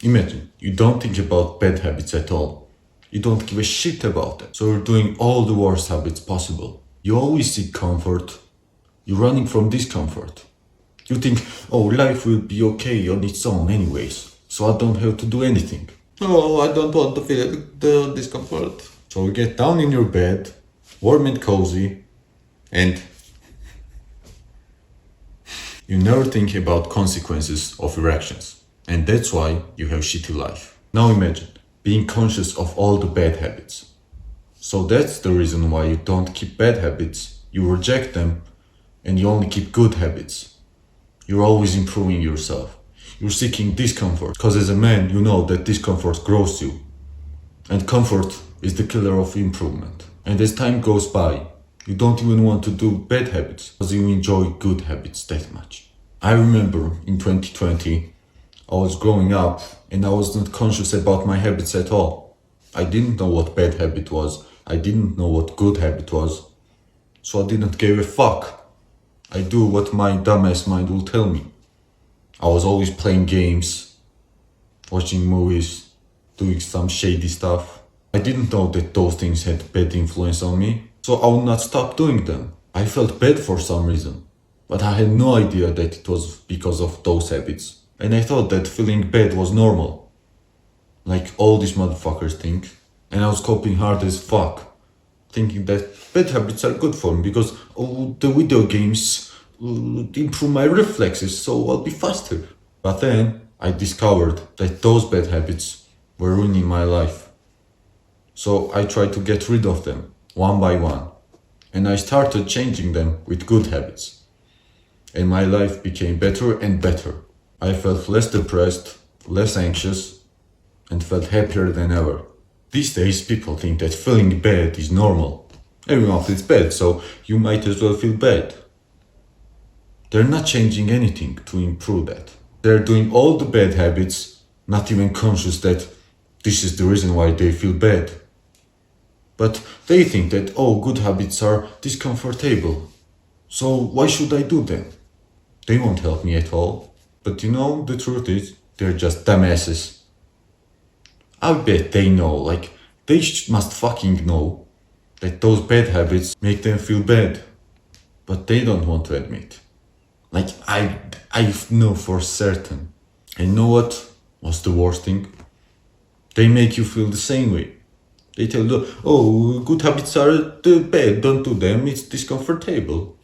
Imagine, you don't think about bad habits at all. You don't give a shit about them. So you're doing all the worst habits possible. You always seek comfort. You're running from discomfort. You think, oh, life will be okay on its own anyways, so I don't have to do anything. Oh, I don't want to feel the discomfort. So you get down in your bed, warm and cozy, and you never think about consequences of your actions. And that's why you have shitty life. Now imagine being conscious of all the bad habits. So that's the reason why you don't keep bad habits, you reject them, and you only keep good habits. You're always improving yourself. You're seeking discomfort. Because as a man, you know that discomfort grows you. And comfort is the killer of improvement. And as time goes by, you don't even want to do bad habits because you enjoy good habits that much. I remember in 2020, I was growing up and I was not conscious about my habits at all. I didn't know what bad habit was. I didn't know what good habit was. So I didn't give a fuck. I do what my dumbass mind will tell me. I was always playing games, watching movies, doing some shady stuff. I didn't know that those things had bad influence on me, so I would not stop doing them. I felt bad for some reason, but I had no idea that it was because of those habits. And I thought that feeling bad was normal, like all these motherfuckers think. And I was coping hard as fuck, thinking that bad habits are good for me because the video games improve my reflexes, so I'll be faster. But then I discovered that those bad habits were ruining my life. So I tried to get rid of them one by one. And I started changing them with good habits. And my life became better and better. I felt less depressed, less anxious, and felt happier than ever. These days, people think that feeling bad is normal. Everyone feels bad, so you might as well feel bad. They're not changing anything to improve that. They're doing all the bad habits, not even conscious that this is the reason why they feel bad. But they think that, oh, good habits are discomfortable. So why should I do them? They won't help me at all. But you know, the truth is, they're just dumbasses. I bet they know, like, they must fucking know that those bad habits make them feel bad. But they don't want to admit. Like, I know for certain. And you know what was the worst thing? They make you feel the same way. They tell you, oh, good habits are bad, don't do them, it's discomfortable.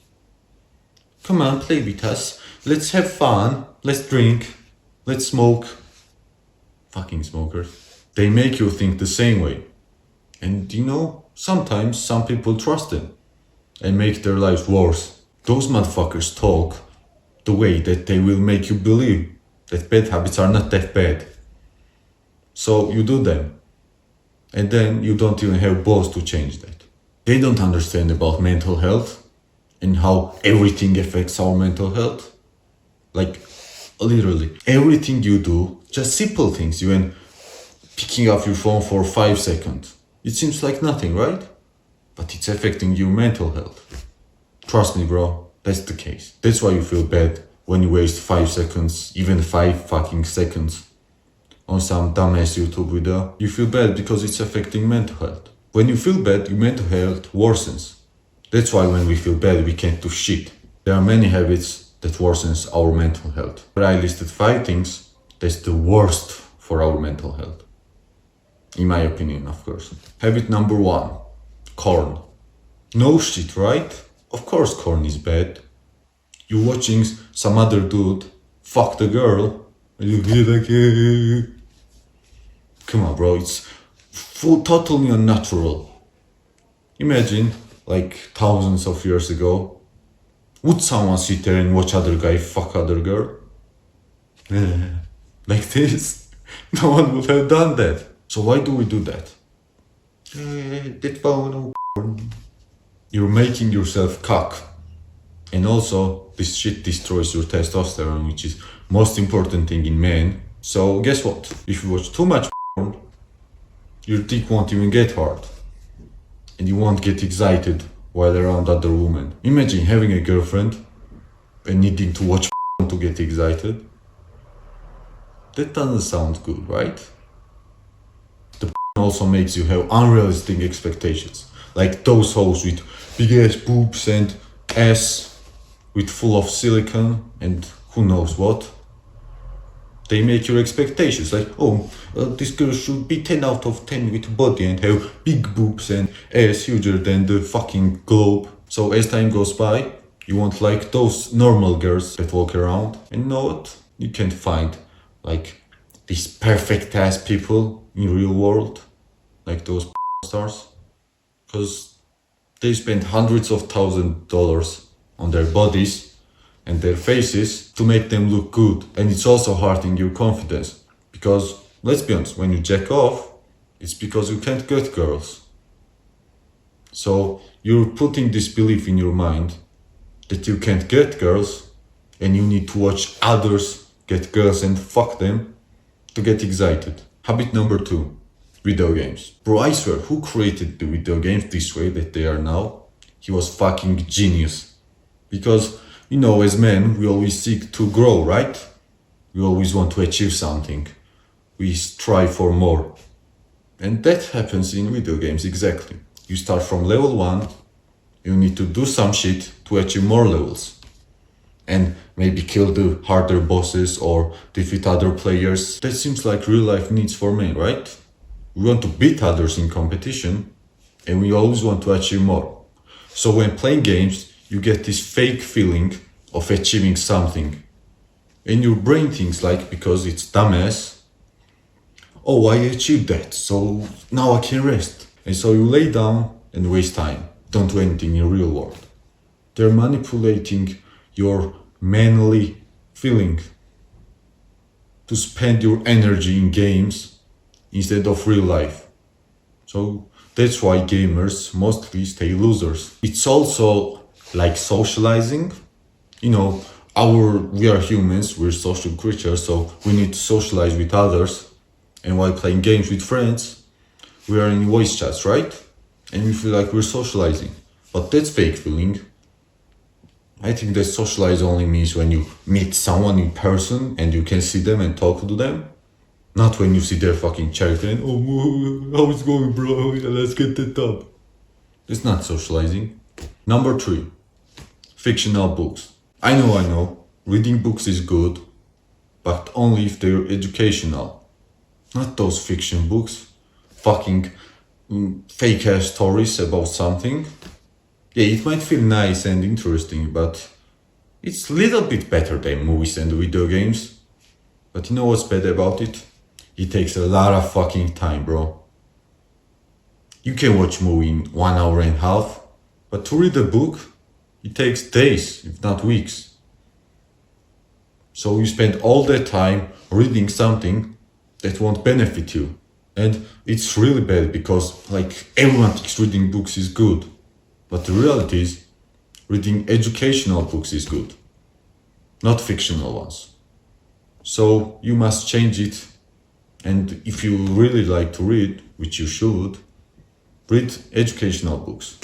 Come on, play with us. Let's have fun. Let's drink. Let's smoke. Fucking smokers. They make you think the same way. And you know, sometimes some people trust them and make their lives worse. Those motherfuckers talk the way that they will make you believe that bad habits are not that bad. So you do them. And then you don't even have balls to change that. They don't understand about mental health and how everything affects our mental health. Like, literally, everything you do, just simple things, even picking up your phone for 5 seconds. It seems like nothing, right? But it's affecting your mental health. Trust me, bro, that's the case. That's why you feel bad when you waste 5 seconds, even 5 fucking seconds, on some dumbass YouTube video. You feel bad because it's affecting mental health. When you feel bad, your mental health worsens. That's why when we feel bad, we can't do shit. There are many habits that worsens our mental health. But I listed 5 things that's the worst for our mental health. In my opinion, of course. Habit number 1, corn. No shit, right? Of course corn is bad. You're watching some other dude fuck the girl, and you feel like, come on, bro, it's totally unnatural. Imagine, like thousands of years ago, would someone sit there and watch other guy fuck other girl? Like this? No one would have done that. So why do we do that? You're making yourself cock. And also, this shit destroys your testosterone, which is most important thing in men. So guess what? If you watch too much porn, your dick won't even get hard. And you won't get excited while around other women. Imagine having a girlfriend and needing to watch porn to get excited. That doesn't sound good, right? The also makes you have unrealistic expectations. Like those hoes with big ass boobs and ass with full of silicone and who knows what. They make your expectations like, oh, this girl should be 10 out of 10 with body and have big boobs and ass huger than the fucking globe. So as time goes by, you won't like those normal girls that walk around. And you know what? You can't find like these perfect ass people in real world, like those stars. Because they spend hundreds of $1,000s on their bodies and their faces to make them look good. And it's also hurting your confidence. Because, let's be honest, when you jack off, it's because you can't get girls. So you're putting this belief in your mind that you can't get girls and you need to watch others get girls and fuck them to get excited. Habit number 2, video games. Bro, I swear, who created the video games this way that they are now? He was fucking genius. Because, you know, as men, we always seek to grow, right? We always want to achieve something. We strive for more. And that happens in video games exactly. You start from level 1, you need to do some shit to achieve more levels. And maybe kill the harder bosses or defeat other players. That seems like real life needs for men, right? We want to beat others in competition and we always want to achieve more. So when playing games, you get this fake feeling of achieving something. And your brain thinks like, because it's dumbass, oh, I achieved that, so now I can rest. And so you lay down and waste time. Don't do anything in real world. They're manipulating your manly feeling to spend your energy in games instead of real life. So that's why gamers mostly stay losers. It's also like socializing. You know, we are humans, we're social creatures, so we need to socialize with others. And while playing games with friends, we are in voice chats, right? And we feel like we're socializing. But that's fake feeling. I think that socialize only means when you meet someone in person and you can see them and talk to them. Not when you see their fucking chat and, oh, how it's going, bro? Yeah, let's get that up. It's not socializing. Number 3, fictional books. I know, reading books is good, but only if they're educational. Not those fiction books. Fucking fake ass stories about something. Yeah, it might feel nice and interesting, but it's a little bit better than movies and video games. But you know what's bad about it? It takes a lot of fucking time, bro. You can watch a movie in 1 hour and a half, but to read a book, it takes days, if not weeks. So you spend all that time reading something that won't benefit you. And it's really bad because like everyone thinks reading books is good. But the reality is, reading educational books is good, not fictional ones. So you must change it. And if you really like to read, which you should, read educational books.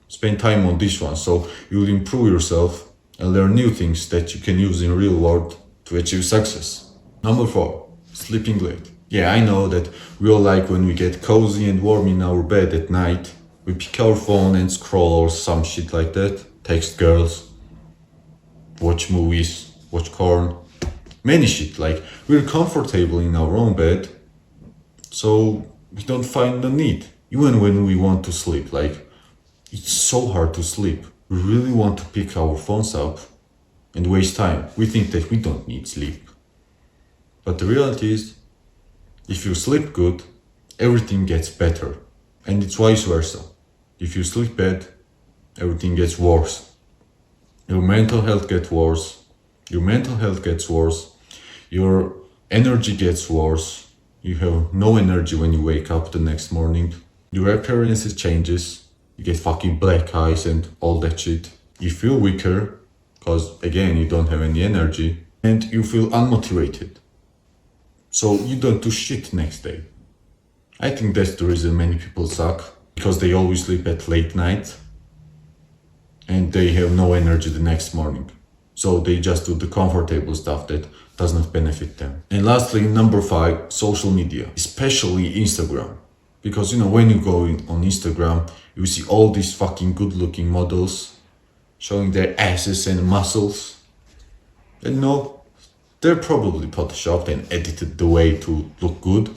Spend time on this one so you'll improve yourself and learn new things that you can use in real world to achieve success. Number 4, sleeping late. Yeah, I know that we all like when we get cozy and warm in our bed at night. We pick our phone and scroll or some shit like that. Text girls, watch movies, watch porn. Many shit, like we're comfortable in our own bed, so we don't find the need. Even when we want to sleep, like it's so hard to sleep. We really want to pick our phones up and waste time. We think that we don't need sleep. But the reality is, if you sleep good, everything gets better. And it's vice versa. If you sleep bad, everything gets worse. Your mental health gets worse. Your mental health gets worse. Your energy gets worse. You have no energy when you wake up the next morning. Your appearance changes. You get fucking black eyes and all that shit. You feel weaker, because again, you don't have any energy. And you feel unmotivated. So you don't do shit next day. I think that's the reason many people suck. Because they always sleep at late night. And they have no energy the next morning. So they just do the comfortable stuff that does not benefit them. And lastly, number 5, social media, especially Instagram. Because when you go on Instagram, you see all these fucking good looking models showing their asses and muscles. And no, they're probably photoshopped and edited the way to look good.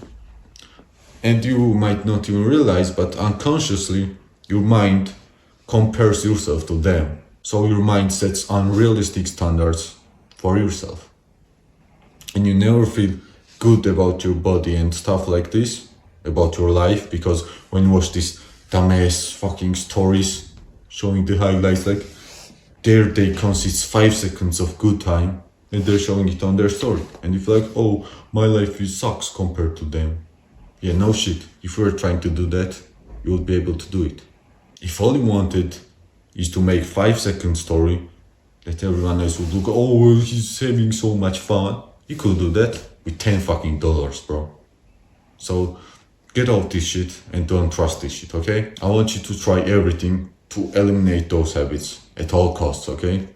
And you might not even realize, but unconsciously, your mind compares yourself to them. So your mind sets unrealistic standards for yourself. And you never feel good about your body and stuff like this, about your life, because when you watch these dumbass fucking stories showing the highlights, like they consist 5 seconds of good time and they're showing it on their story. And you feel like, oh, my life sucks compared to them. Yeah, no shit. If you were trying to do that, you would be able to do it. If all you wanted is to make 5-second story that everyone else would look, oh, well, he's having so much fun, you could do that with $10 fucking, bro. So get off this shit and don't trust this shit, okay? I want you to try everything to eliminate those habits at all costs, okay?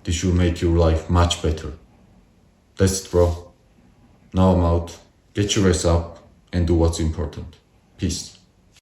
This will make your life much better. That's it, bro. Now I'm out. Get your ass up and do what's important. Peace.